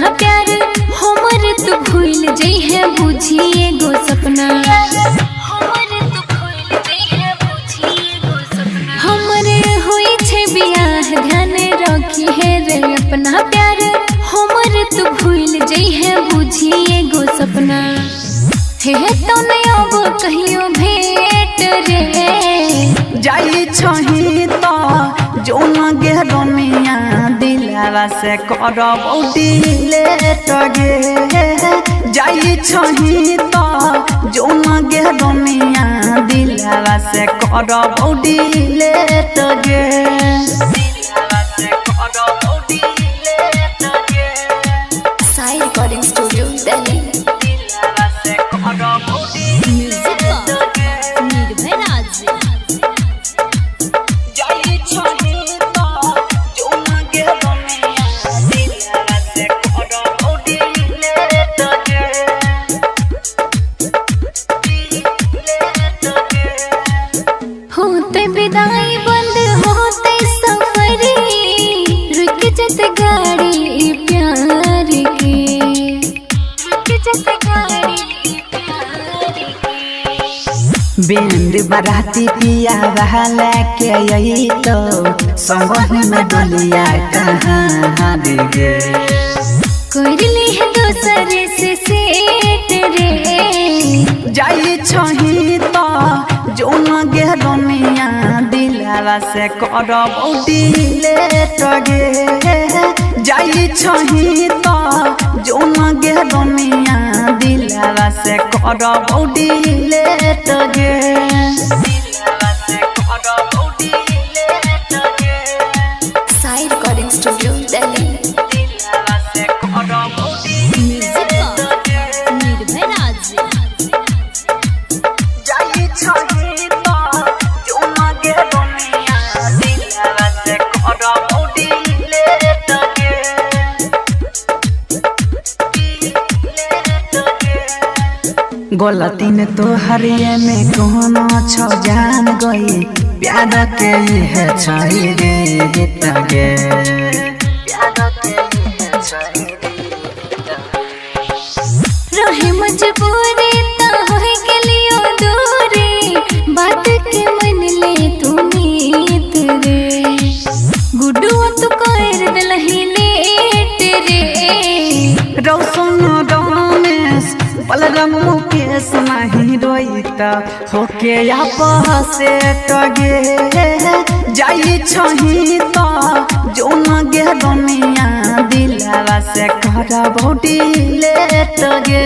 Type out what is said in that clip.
अपना प्यार हमर तू भूल जइहे बुझिए गो सपना हमरे होई छे बियाह ध्यान रखी है रे अपना प्यार हमर तू भूल जइहे बुझिए गो सपना हे तो नहीं अब कहियो भेट रे जाई छही तो जोन गे दुनिया दिलवा से करब डिलीट गे जाई छही तो जोन गे दुनिया दिलवा से करब डिलीट गे साई रिकॉर्डिंग स्टूडियो दिल्ली म्यूजिक निर्भय राज होते विदाई बंद होते सफरी रुक जत गाड़ी प्यार के रुक जत गाड़ी प्यार के बेंड बराती पिया वाला के यही तो संग में डोलिया कहाँ गे कर ली है दूसरे से सेट रे जाई छही तो जोन गे दुनिया दिलवा से करब डिलीट गे जाई छही तो जोन गे दुनिया दिलवा से करब डिलीट गे साई रिकॉर्डिंग स्टूडियो दिल्ली म्यूजिक निर्भय राज जाई छही तो जोन गे दुनिया दिलवा से करब डिलीट गे गलती ने तो हरिये में कोनो छौ जान गई प्यार के है छही रे गीत गे प्यार के है छही रहे मजबूरी ता होई गेलियो दूरी बात के मन ले तू मीत रे गुड्डू तू कर दलही लेट रे रौशन रमेश बलराम मुकेश नहीं रोईता होके आपस से टगे जाई छही तो जोन गे दुनिया दिलवा से करब डिलीट गे।